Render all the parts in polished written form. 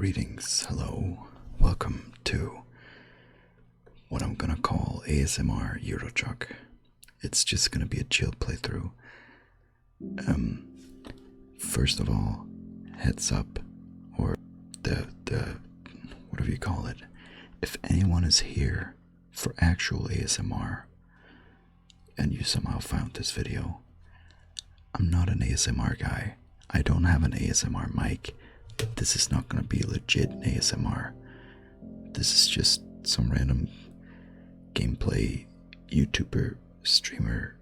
Greetings, hello, welcome to what I'm gonna call ASMR Euro Truck. It's just gonna be a chill playthrough. First of all, heads up, or the whatever you call it. If anyone is here for actual ASMR, and you somehow found this video, I'm not an ASMR guy. I don't have an ASMR mic. This is not gonna be legit ASMR. This is just some random gameplay YouTuber streamer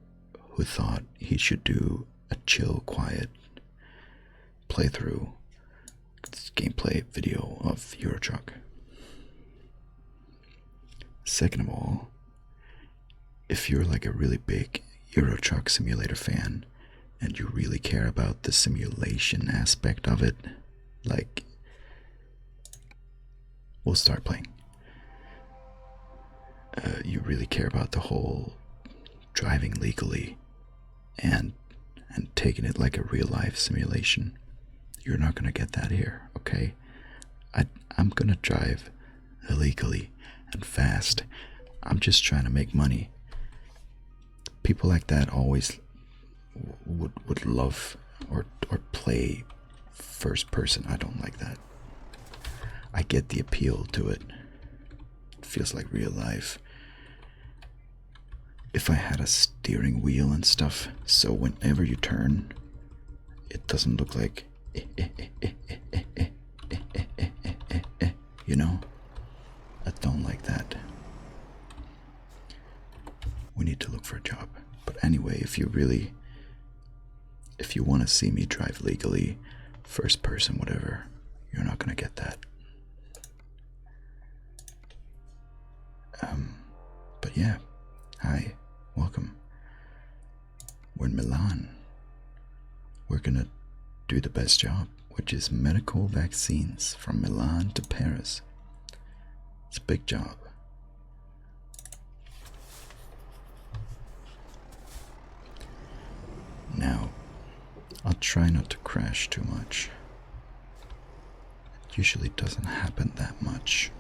who thought he should do a chill, quiet playthrough gameplay video of Euro Truck. Second of all, if you're like a really big Euro Truck Simulator fan and you really care about the simulation aspect of it, like, we'll start playing. You really care about the whole driving legally and taking it like a real life simulation. You're not gonna get that here, okay? I'm gonna drive illegally and fast. I'm just trying to make money. People like that always would love or play first person. I don't like that. I get the appeal to it. It feels like real life. If I had a steering wheel and stuff, so whenever you turn, it doesn't look like you know? I don't like that. We need to look for a job. But anyway, if you want to see me drive legally, first person, whatever, you're not gonna get that. But yeah, hi, welcome. We're in Milan. We're gonna do the best job, which is medical vaccines from Milan to Paris. It's a big job. Now, I'll try not to crash too much. It usually doesn't happen that much.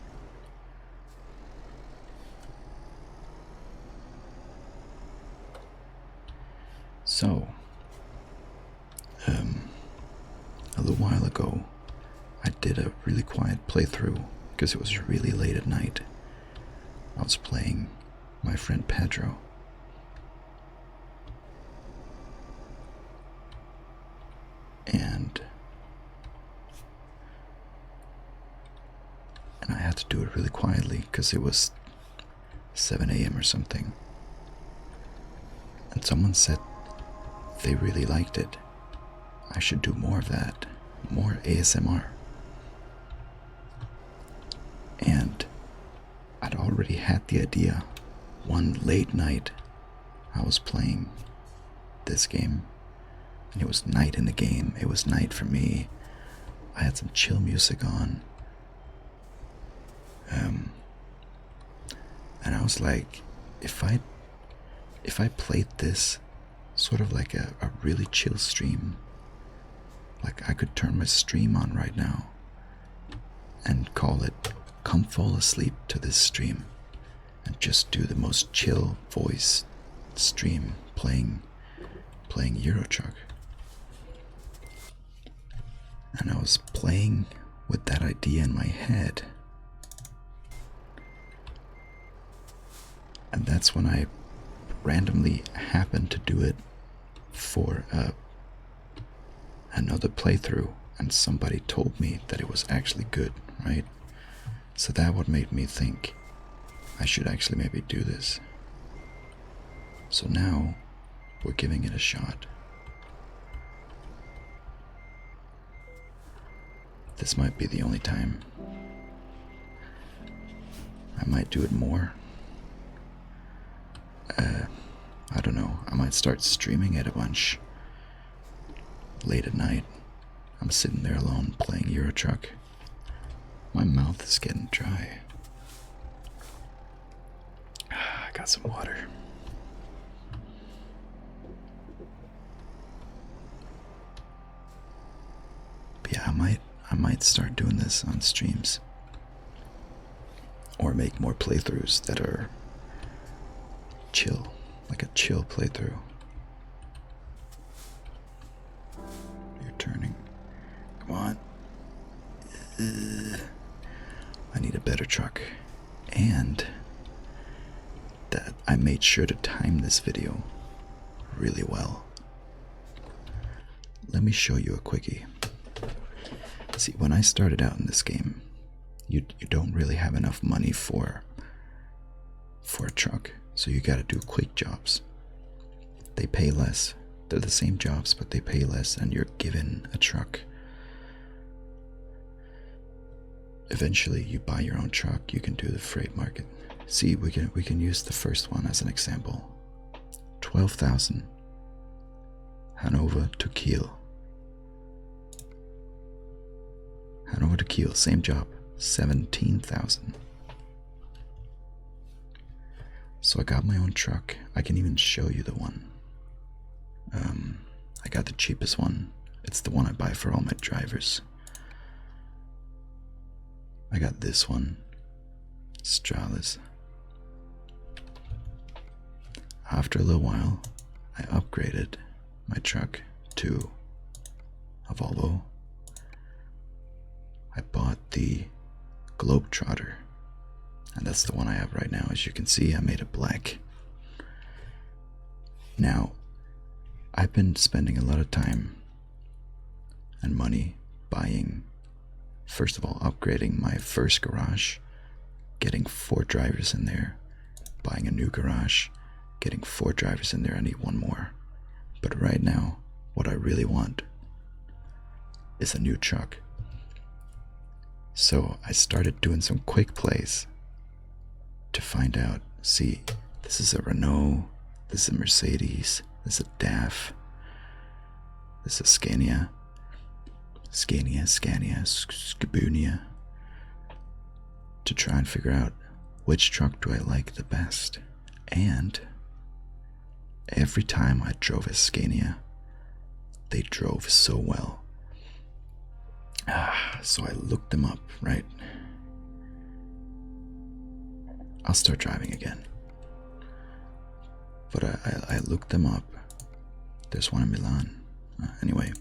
So, a little while ago, I did a really quiet playthrough because it was really late at night. I was playing my friend Pedro. And I had to do it really quietly because it was 7 a.m. or something. And someone said they really liked it. I should do more of that, more ASMR. And I'd already had the idea. One late night, I was playing this game. And it was night in the game. It was night for me. I had some chill music on. And I was like, if I played this sort of like a really chill stream, like I could turn my stream on right now and call it "Come Fall Asleep to This Stream" and just do the most chill voice stream playing Euro Truck. And I was playing with that idea in my head. And that's when I randomly happened to do it for another playthrough, and somebody told me that it was actually good, right? So that what made me think I should actually maybe do this. So now we're giving it a shot. This might be the only time. I might do it more. I don't know. I might start streaming it a bunch. Late at night, I'm sitting there alone playing Euro Truck. My mouth is getting dry. I got some water. But yeah, I I might start doing this on streams. Or make more playthroughs that are chill, like a chill playthrough. You're turning. Come on. I need a better truck. And that I made sure to time this video really well. Let me show you a quickie. See, when I started out in this game, you don't really have enough money for a truck, so you gotta do quick jobs. They pay less. They're the same jobs, but they pay less, and you're given a truck. Eventually, you buy your own truck. You can do the freight market. See, we can use the first one as an example. 12,000. Hanover to Kiel. Hanover to Kiel, same job. 17,000. So I got my own truck. I can even show you the one. I got the cheapest one. It's the one I buy for all my drivers. I got this one. Stralis. After a little while, I upgraded my truck to a Volvo. I bought the Globetrotter, and that's the one I have right now. As you can see, I made it black. Now, I've been spending a lot of time and money buying, first of all, upgrading my first garage, getting 4 drivers in there, buying a new garage, getting 4 drivers in there. I need one more. But right now, what I really want is a new truck. So I started doing some quick plays to find out. See, this is a Renault, this is a Mercedes, this is a DAF, this is a Scania, Skabunia, to try and figure out which truck do I like the best. And every time I drove a Scania, they drove so well. So I looked them up, right? I'll start driving again. But I looked them up. There's one in Milan. Anyway.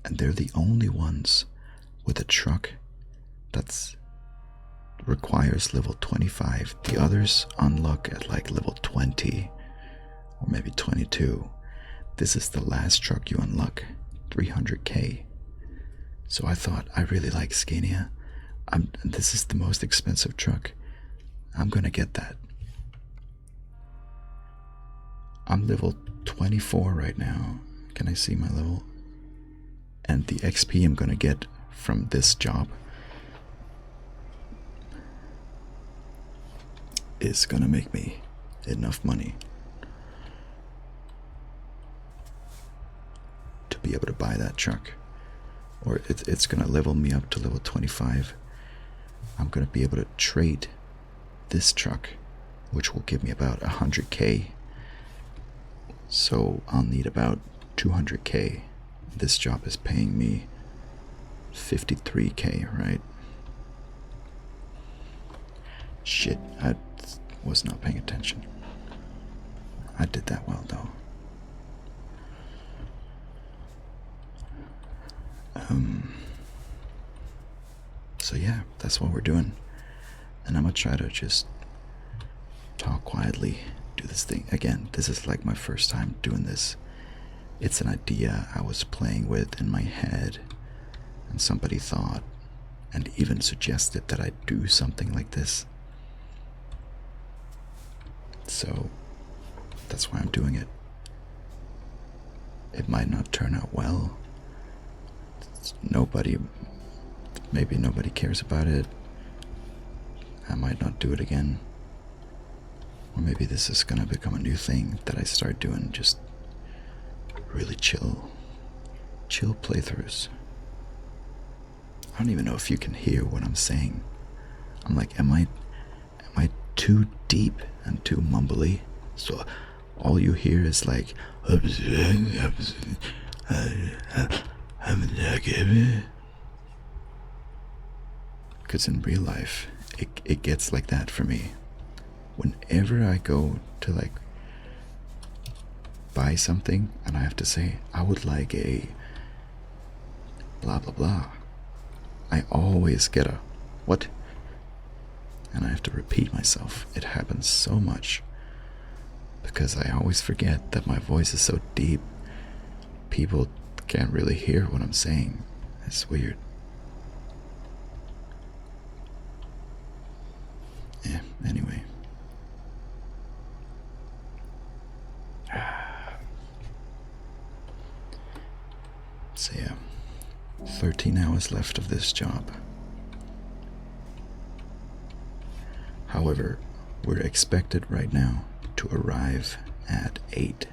And they're the only ones with a truck that's requires level 25. The others unlock at like level 20 or maybe 22. This is the last truck you unlock, 300k. So I thought, I really like Scania. This is the most expensive truck. I'm gonna get that. I'm level 24 right now. Can I see my level? And the XP I'm gonna get from this job is gonna make me enough money to be able to buy that truck. Or it's gonna level me up to level 25. I'm gonna be able to trade this truck, which will give me about 100k. So I'll need about 200k. This job is paying me 53k, right? Shit, I was not paying attention. I did that well though. So yeah, that's what we're doing. And I'm gonna try to just talk quietly, do this thing. Again, this is like my first time doing this. It's an idea I was playing with in my head, and somebody thought and even suggested that I do something like this. So that's why I'm doing it. It might not turn out well. Maybe nobody cares about it. I might not do it again. Or maybe this is gonna become a new thing that I start doing, just really chill playthroughs. I don't even know if you can hear what I'm saying. I'm like, am I too deep and too mumbly? So all you hear is like, Because in real life, it gets like that for me. Whenever I go to like buy something and I have to say, I would like a blah blah blah, I always get a what? And I have to repeat myself. It happens so much because I always forget that my voice is so deep, people can't really hear what I'm saying. It's weird. Yeah, anyway. So yeah, 13 hours left of this job. However, we're expected right now to arrive at 8.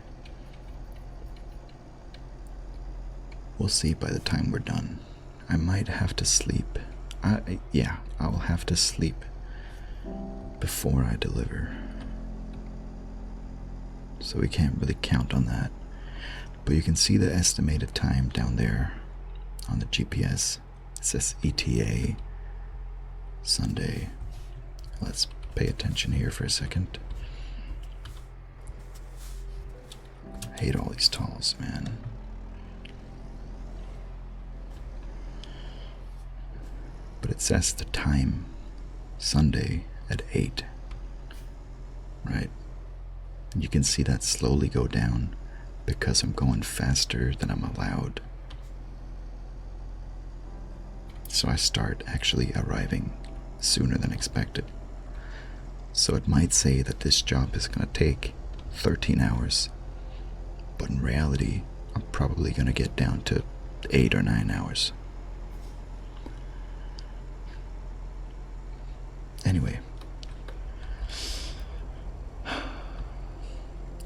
We'll see by the time we're done. I might have to sleep. Yeah, I'll have to sleep before I deliver. So we can't really count on that. But you can see the estimated time down there on the GPS. It says ETA Sunday. Let's pay attention here for a second. I hate all these talls, man. But it says the time Sunday at 8. Right? And you can see that slowly go down because I'm going faster than I'm allowed. So I start actually arriving sooner than expected. So it might say that this job is going to take 13 hours. But in reality, I'm probably going to get down to 8 or 9 hours. Anyway.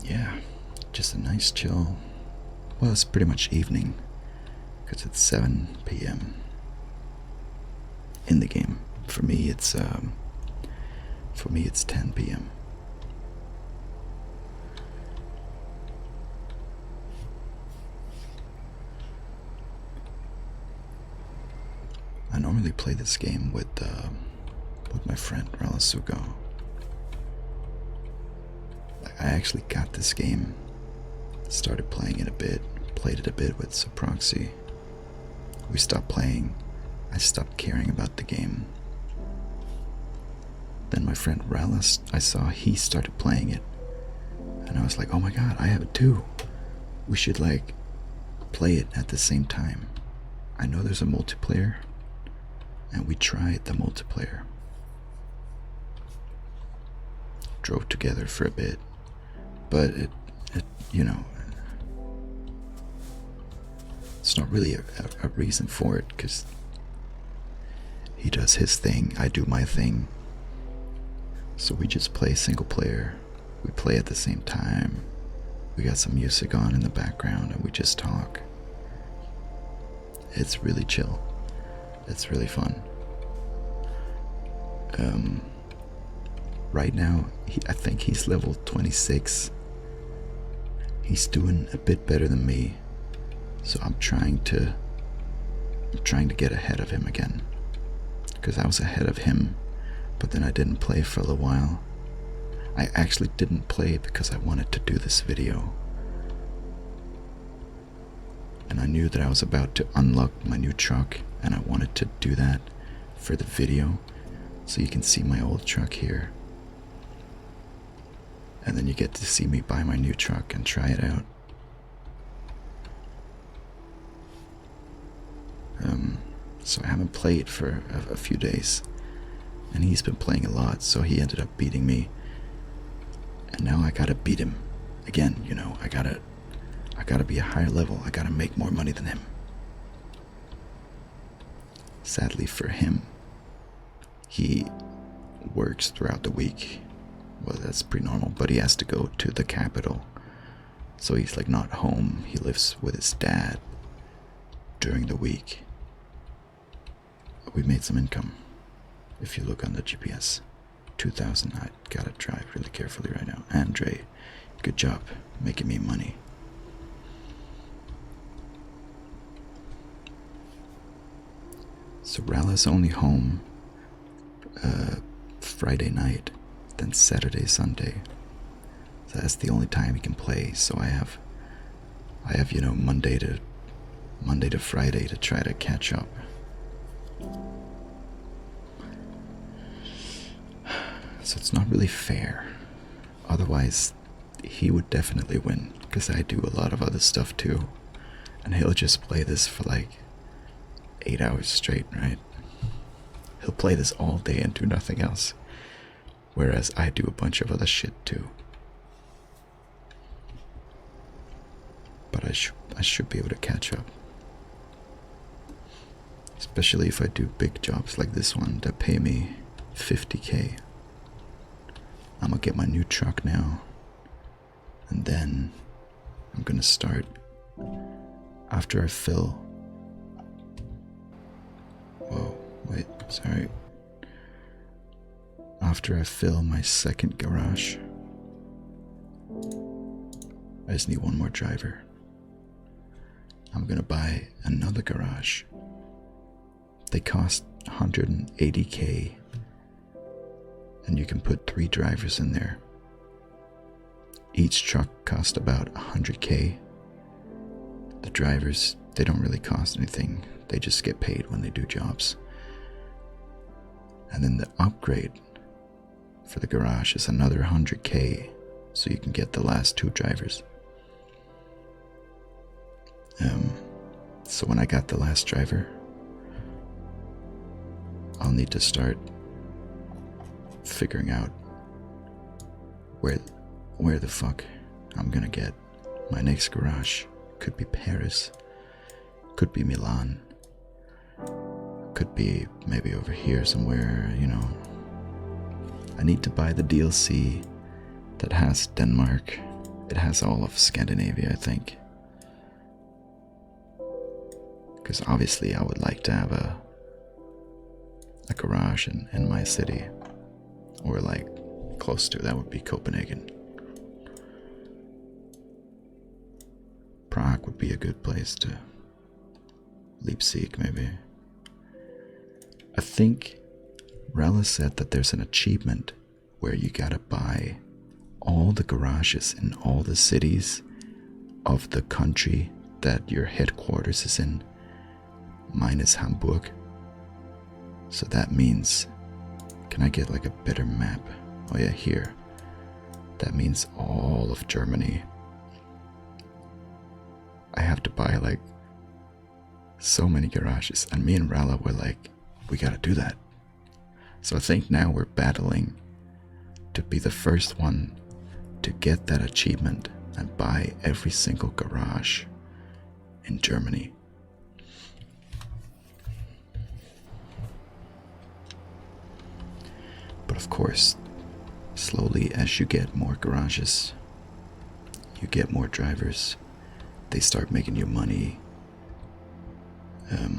Yeah, just a nice chill. Well, it's pretty much evening because it's 7 p.m. in the game. For me, it's 10 p.m. I normally play this game with my friend Ralasugo. I actually got this game, started playing it a bit, played it a bit with Soproxy. We stopped playing. I stopped caring about the game. Then my friend Ralas, I saw he started playing it. And I was like, oh my god, I have it too. We should like play it at the same time. I know there's a multiplayer. And we tried the multiplayer. Drove together for a bit. But it you know, it's not really a reason for it, because he does his thing, I do my thing. So we just play single player. We play at the same time. We got some music on in the background and we just talk. It's really chill. It's really fun. Right now, I think he's level 26. He's doing a bit better than me. So I'm trying to get ahead of him again. Because I was ahead of him, but then I didn't play for a little while. I actually didn't play because I wanted to do this video. And I knew that I was about to unlock my new truck, and I wanted to do that for the video. So you can see my old truck here. And then you get to see me buy my new truck and try it out. So I haven't played for a few days. And he's been playing a lot, so he ended up beating me. And now I gotta beat him. Again, you know, I gotta be a higher level. I gotta make more money than him. Sadly for him, he works throughout the week. Well, that's pretty normal, but he has to go to the capital. So he's like not home. He lives with his dad during the week. We made some income. If you look on the GPS, 2,000. I gotta drive really carefully right now. Andre, good job making me money. So Rala's only home Friday night, then Saturday, Sunday. So that's the only time he can play. So I have Monday to Friday to try to catch up. So it's not really fair. Otherwise, he would definitely win, because I do a lot of other stuff too. And he'll just play this for like 8 hours straight, right? He'll play this all day and do nothing else. Whereas I do a bunch of other shit too. But I should be able to catch up. Especially if I do big jobs like this one that pay me 50k. I'm gonna get my new truck now. And then I'm gonna start after I fill. Whoa, wait, sorry. After I fill my second garage, I just need one more driver. I'm gonna buy another garage. They cost 180k, and you can put 3 drivers in there. Each truck costs about 100k. The drivers, they don't really cost anything. They just get paid when they do jobs. And then the upgrade for the garage is another 100k, so you can get the last 2 drivers. So when I got the last driver, I'll need to start figuring out where the fuck I'm gonna get my next garage. Could be Paris, could be Milan, could be maybe over here somewhere, you know. I need to buy the DLC that has Denmark. It has all of Scandinavia, I think. Because obviously I would like to have a garage in my city, or like close to. That would be Copenhagen. Prague would be a good place to Leipzig, maybe. I think Rella said that there's an achievement where you gotta buy all the garages in all the cities of the country that your headquarters is in, minus Hamburg. So that means, can I get like a better map? Oh yeah, here. That means all of Germany. I have to buy like so many garages, and me and Rala were like, we gotta do that. So I think now we're battling to be the first one to get that achievement and buy every single garage in Germany. But of course, slowly as you get more garages, you get more drivers, they start making you money.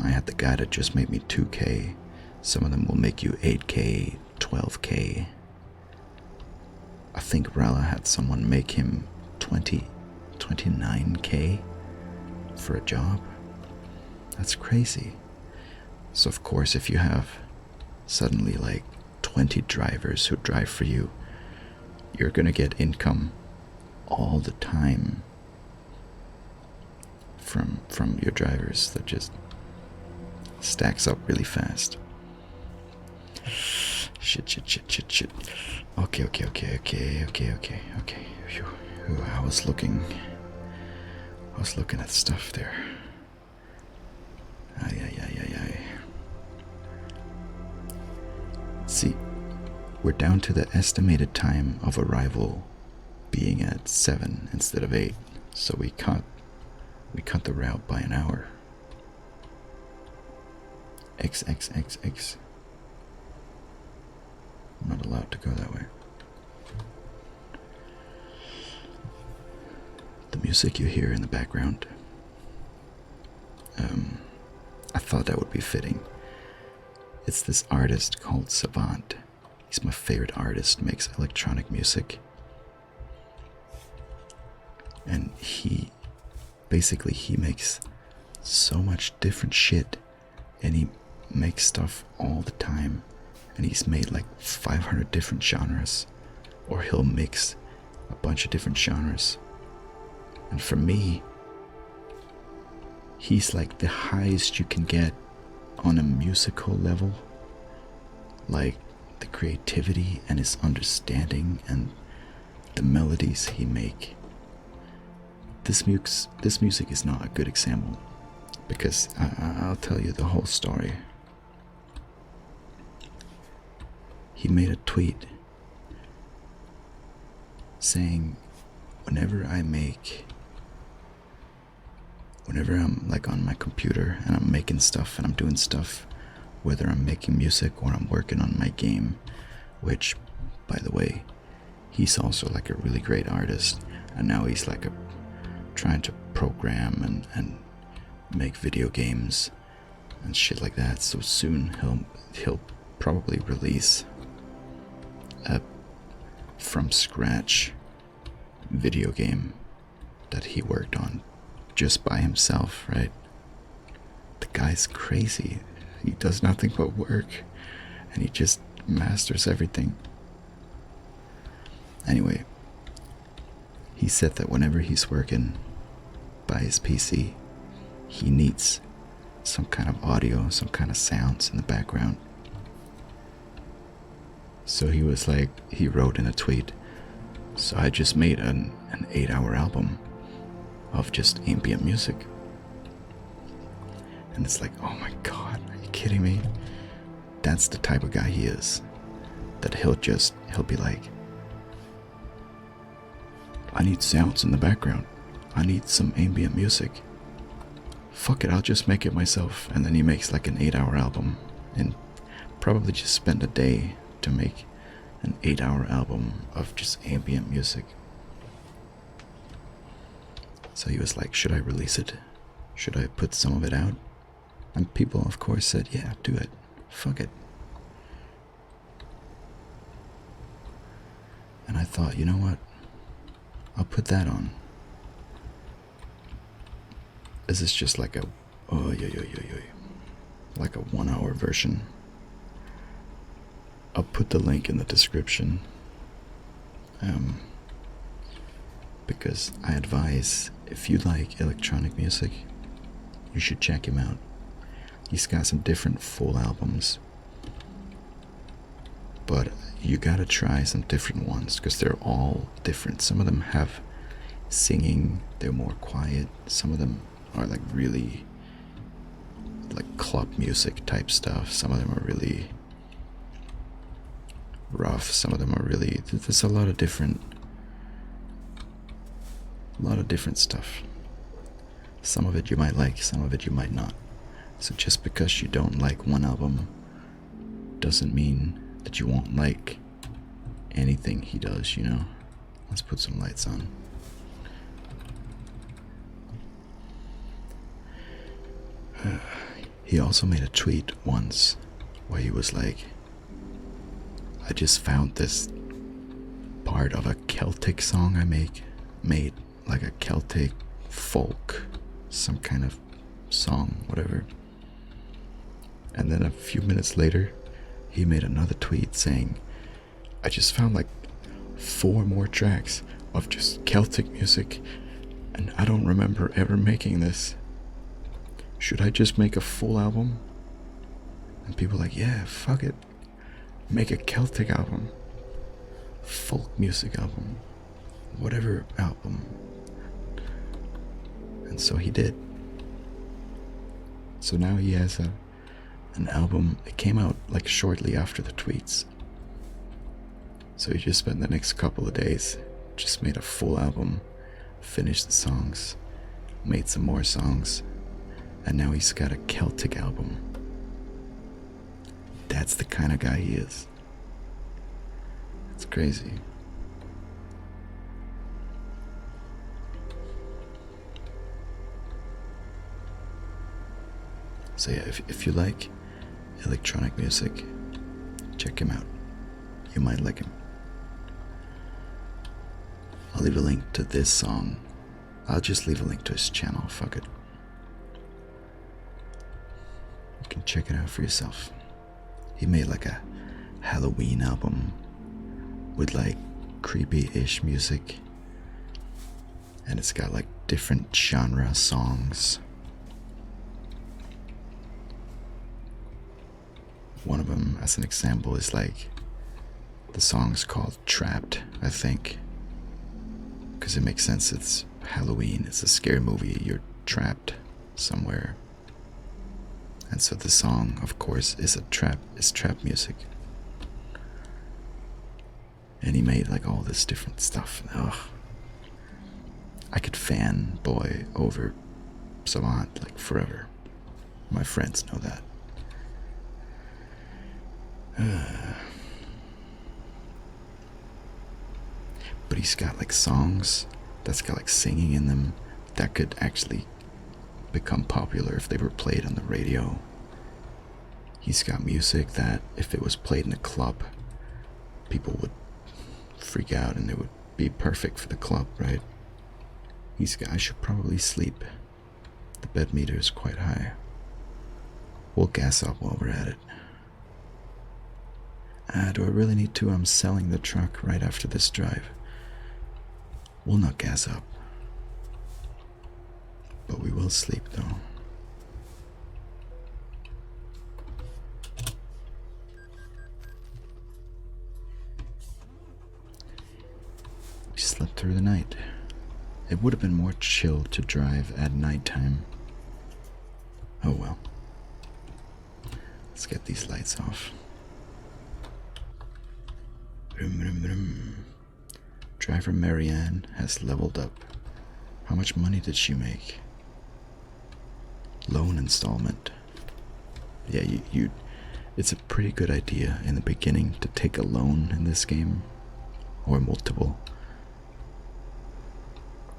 I had the guy that just made me 2k. Some of them will make you 8k, 12k. I think Rala had someone make him 29k for a job. That's crazy. So of course, if you have suddenly like 20 drivers who drive for you, you're gonna get income all the time from your drivers. That just stacks up really fast. Shit. Okay. Phew. I was looking at stuff there. Ay. See, we're down to the estimated time of arrival being at 7 instead of 8, so we cut the route by an hour. X. I'm not allowed to go that way. The music you hear in the background, I thought that would be fitting. It's this artist called Savant. He's my favorite artist, makes electronic music. And he makes so much different shit, and he makes stuff all the time, and he's made like 500 different genres, or he'll mix a bunch of different genres. And for me, he's like the highest you can get on a musical level, like the creativity and his understanding and the melodies he make. This music is not a good example, because I'll tell you the whole story. He made a tweet saying, whenever I'm like on my computer and I'm making stuff and I'm doing stuff, whether I'm making music or I'm working on my game, which, by the way, he's also like a really great artist, and now he's like trying to program and make video games and shit like that. So soon he'll probably release a from scratch video game that he worked on just by himself, right? The guy's crazy. He does nothing but work, and he just masters everything. Anyway, he said that whenever he's working by his PC, he needs some kind of audio, some kind of sounds in the background. So he was like, he wrote in a tweet, so I just made an 8-hour album of just ambient music. And it's like, oh my god, are you kidding me? That's the type of guy he is. That he'll be like, I need sounds in the background. I need some ambient music. Fuck it, I'll just make it myself. And then he makes like an 8-hour album, and probably just spend a day to make an 8-hour album of just ambient music. So he was like, should I release it? Should I put some of it out? And people, of course, said, yeah, do it. Fuck it. And I thought, you know what? I'll put that on. This is just like a, like a 1-hour version. I'll put the link in the description. Because I advise, if you like electronic music, you should check him out. He's got some different full albums, but you gotta try some different ones, because they're all different. Some of them have singing, they're more quiet. Some of them are like really like club music type stuff. Some of them are really rough. Some of them are really, there's a lot of different stuff. Some of it you might like, some of it you might not. So just because you don't like one album doesn't mean that you won't like anything he does, you know? Let's put some lights on. He also made a tweet once where he was like, I just found this part of a Celtic song I made like a Celtic folk, some kind of song, whatever. And then a few minutes later, he made another tweet saying, I just found like 4 more tracks of just Celtic music, and I don't remember ever making this. Should I just make a full album? And people were like, yeah, fuck it. Make a Celtic album, folk music album, whatever album. And so he did. So now he has an album. It came out like shortly after the tweets. So he just spent the next couple of days, just made a full album, finished the songs, made some more songs, and now he's got a Celtic album. That's the kind of guy he is. It's crazy. So yeah, if you like electronic music, check him out. You might like him. I'll leave a link to this song. I'll just leave a link to his channel, fuck it. You can check it out for yourself. He made like a Halloween album with like creepy-ish music, and it's got like different genre songs. One of them, as an example, is like the song's called Trapped, I think, because it makes sense. It's Halloween, it's a scary movie, you're trapped somewhere, and so the song, of course, is trap music. And he made like all this different stuff. Ugh. I could fanboy over Savant like forever. My friends know that. But he's got like songs that's got like singing in them that could actually become popular if they were played on the radio. He's got music that if it was played in a club, people would freak out and it would be perfect for the club, right? I should probably sleep. The bed meter is quite high. We'll gas up while we're at it. Do I really need to? I'm selling the truck right after this drive. We'll not gas up. But we will sleep though. We slept through the night. It would have been more chill to drive at nighttime. Oh well. Let's get these lights off. Driver Marianne has leveled up. How much money did she make? Loan installment. Yeah, it's a pretty good idea in the beginning to take a loan in this game, or multiple.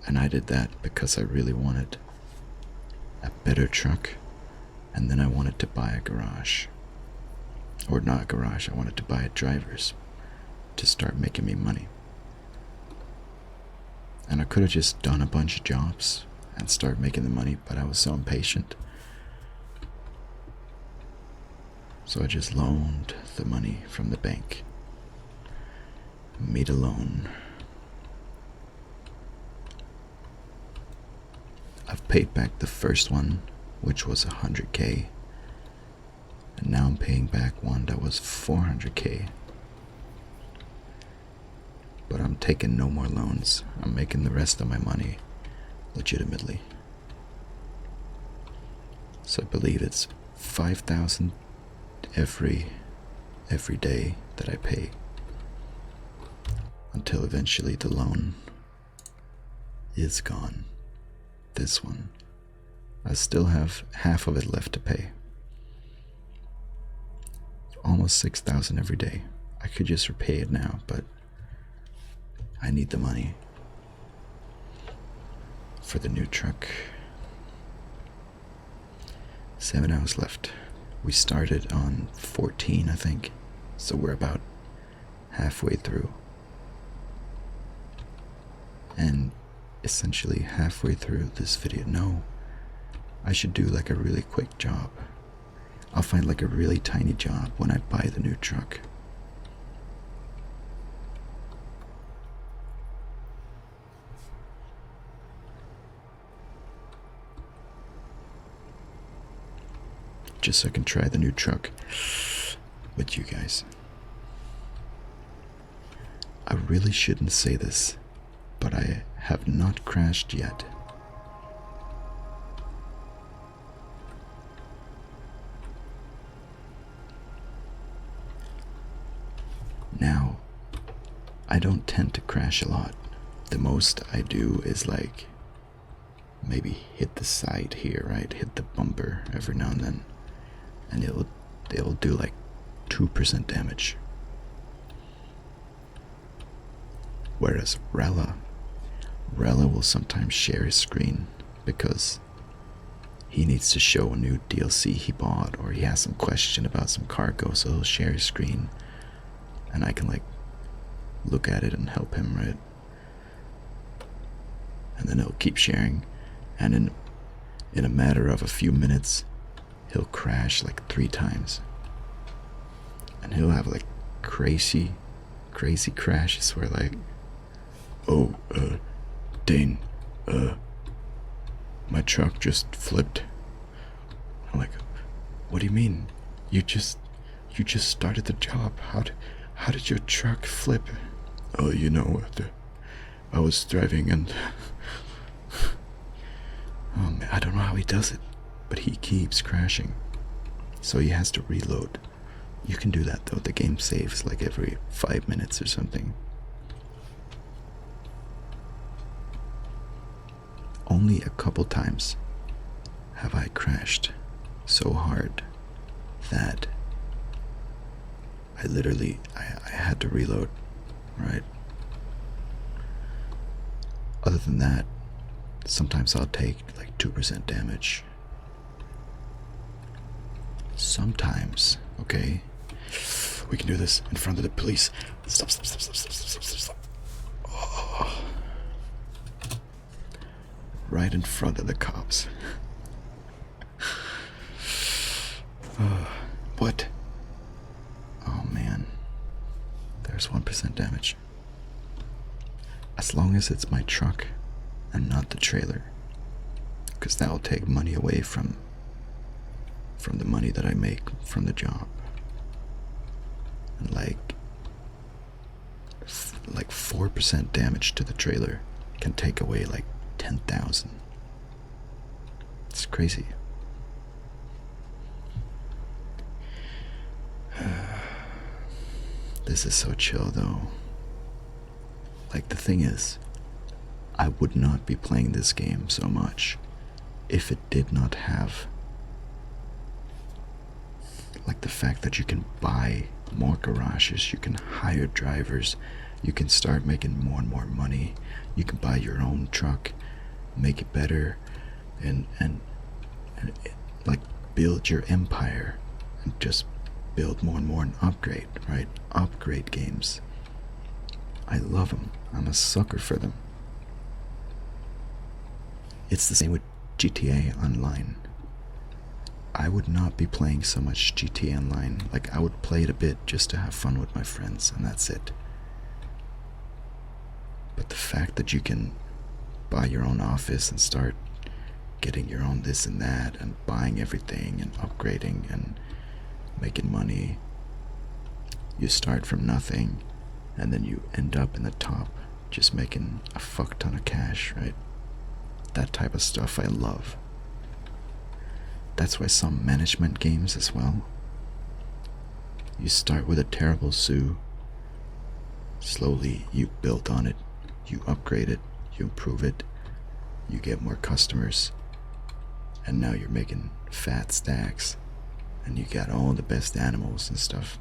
And I did that because I really wanted a better truck, and then I wanted to buy a garage. Or not a garage, I wanted to buy a driver's to start making me money. And I could have just done a bunch of jobs and start making the money, but I was so impatient. So I just loaned the money from the bank. Made a loan. I've paid back the first one, which was 100K, and now I'm paying back one that was 400K. But I'm taking no more loans. I'm making the rest of my money legitimately. So I believe it's 5,000 every day that I pay, until eventually the loan is gone. This one, I still have half of it left to pay. Almost 6,000 every day. I could just repay it now, but I need the money for the new truck. 7 hours left. We started on 14, I think, so we're about halfway through. And essentially halfway through this video. No, I should do like a really quick job. I'll find like a really tiny job when I buy the new truck. Just so I can try the new truck with you guys. I really shouldn't say this, but I have not crashed yet. Now, I don't tend to crash a lot. The most I do is like maybe hit the side here, right? Hit the bumper every now and then, and it'll do like 2% damage. Whereas Rella will sometimes share his screen because he needs to show a new DLC he bought, or he has some question about some cargo, so he'll share his screen and I can like look at it and help him, right? And then he'll keep sharing, and in a matter of a few minutes he'll crash like 3 times, and he'll have like crazy, crazy crashes where like, oh, Dane, my truck just flipped. I'm like, what do you mean? You just started the job. How did your truck flip? Oh, you know, I was driving and I don't know how he does it, but he keeps crashing. So he has to reload. You can do that though. The game saves like every 5 minutes or something. Only a couple times have I crashed so hard that I literally I had to reload, right? Other than that, sometimes I'll take like 2% damage. Sometimes, okay, we can do this in front of the police. Stop. Oh. Right in front of the cops. What? Oh man, there's 1% damage. As long as it's my truck and not the trailer, because that will take money away from the money that I make from the job. And like 4% damage to the trailer can take away like 10,000. It's crazy. This is so chill though. Like the thing is, I would not be playing this game so much if it did not have like the fact that you can buy more garages, you can hire drivers, you can start making more and more money, you can buy your own truck, make it better, and like build your empire and just build more and more and upgrade, right? Upgrade games. I love them. I'm a sucker for them. It's the same with GTA Online. I would not be playing so much GTA Online. Like, I would play it a bit just to have fun with my friends, and that's it. But the fact that you can buy your own office and start getting your own this and that, and buying everything and upgrading and making money, you start from nothing and then you end up in the top just making a fuck ton of cash, right? That type of stuff I love. That's why some management games as well, you start with a terrible sooooo, slowly you build on it, you upgrade it, you improve it, you get more customers, and now you're making fat stacks and you got all the best animals and stuff.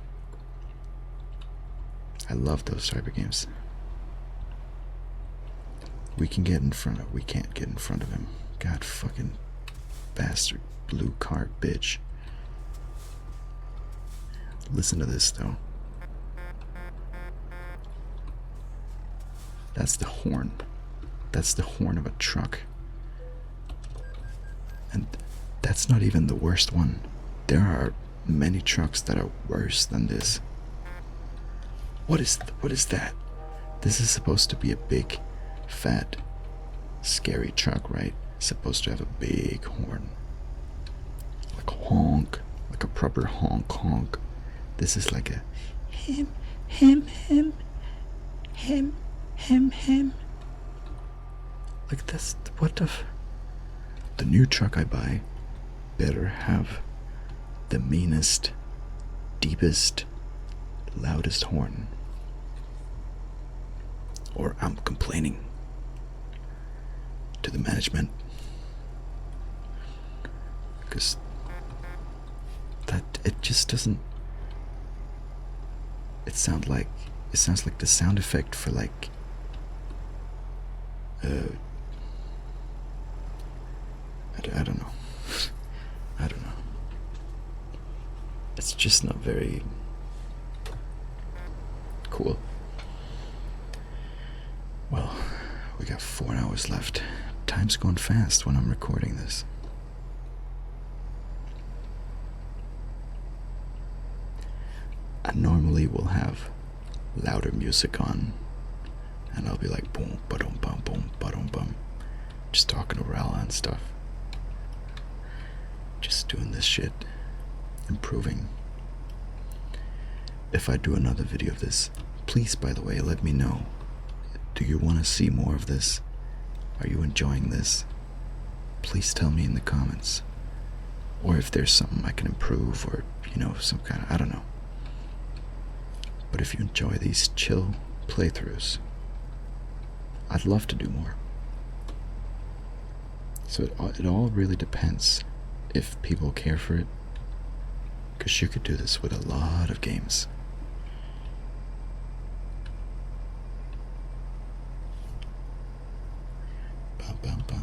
I love those type of games. We can't get in front of him. God fucking bastard blue car bitch. Listen to this though. That's the horn. That's the horn of a truck. And that's not even the worst one. There are many trucks that are worse than this. What is that? This is supposed to be a big, fat, scary truck, right? It's supposed to have a big horn. Like a honk. Like a proper honk. This is like a him. Like that's what the new truck I buy better have the meanest, deepest, loudest horn, or I'm complaining to the management, because that it just doesn't. It sounds like the sound effect for like I don't know. I don't know. It's just not very cool. Well, we got 4 hours left. Time's going fast when I'm recording this. I normally will have louder music on, and I'll be like boom, ba-dum, bum, boom, ba-dum, bum, just talking to Rala and stuff. Just doing this shit, improving. If I do another video of this, please, by the way, let me know. Do you want to see more of this? Are you enjoying this? Please tell me in the comments. Or if there's something I can improve, or, you know, some kind of, I don't know. But if you enjoy these chill playthroughs, I'd love to do more. So it all really depends if people care for it. Because you could do this with a lot of games. Ba, ba, ba.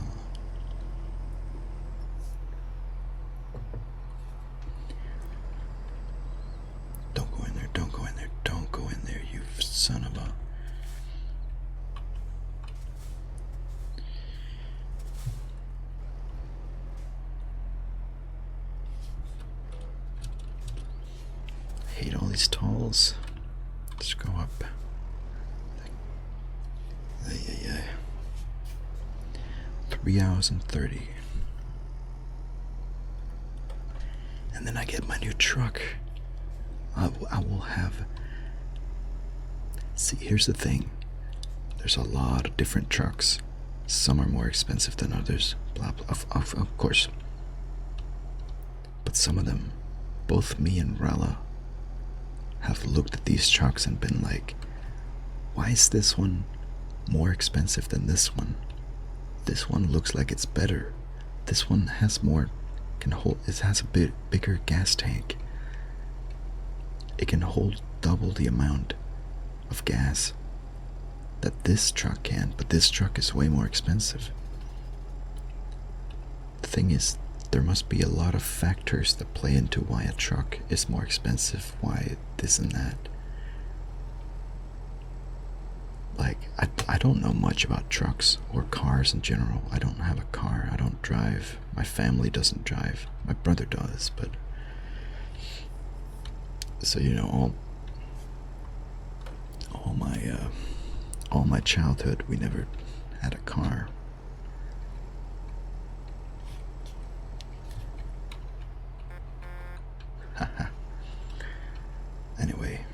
Don't go in there, don't go in there, don't go in there, you son of a... Hate all these talls. Let's go up. Yeah. 3 hours and 30. And then I get my new truck. I will have... See, here's the thing. There's a lot of different trucks. Some are more expensive than others. Blah, blah, of course. But some of them, both me and Rala, have looked at these trucks and been like, why is this one more expensive than this one? This one looks like it's better. This one has more, it has a bit bigger gas tank. It can hold double the amount of gas that this truck can, but this truck is way more expensive. The thing is, there must be a lot of factors that play into why a truck is more expensive, why this and that. Like, I don't know much about trucks or cars in general. I don't have a car, I don't drive, my family doesn't drive, my brother does, but... So, you know, all my childhood, we never had a car. Anyway,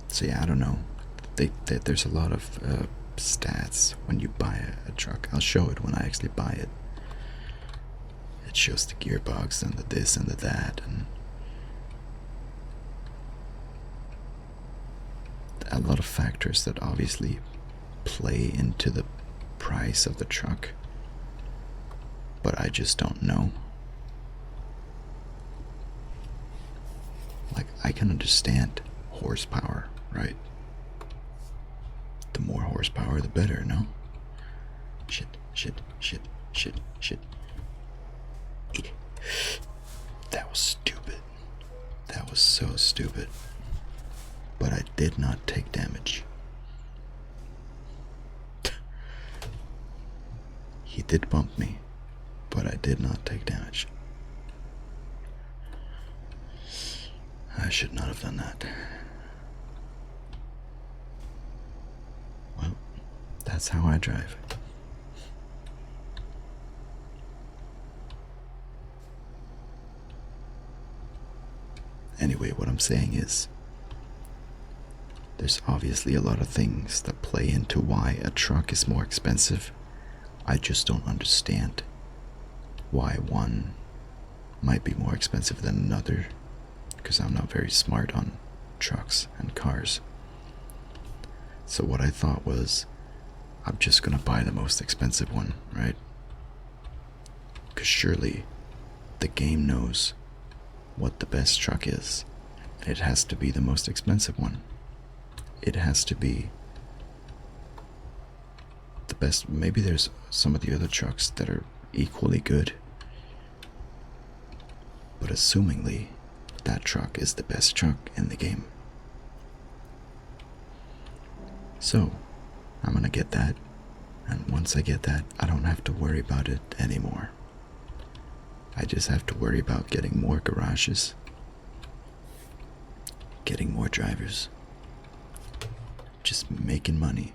so yeah, I don't know. There's a lot of stats when you buy a truck. I'll show it when I actually buy it. It shows the gearbox and the this and the that, and a lot of factors that obviously play into the price of the truck. But I just don't know. Like, I can understand horsepower, right? The more horsepower, the better, no? Shit. That was stupid. That was so stupid. But I did not take damage. He did bump me, but I did not take damage. I should not have done that. Well, that's how I drive. Anyway, what I'm saying is, there's obviously a lot of things that play into why a truck is more expensive. I just don't understand why one might be more expensive than another, because I'm not very smart on trucks and cars. So what I thought was, I'm just gonna buy the most expensive one, right? Because surely the game knows what the best truck is. It has to be the most expensive one. It has to be the best. Maybe there's some of the other trucks that are equally good, but assumingly that truck is the best truck in the game. So I'm gonna get that, and once I get that, I don't have to worry about it anymore. I just have to worry about getting more garages, getting more drivers, just making money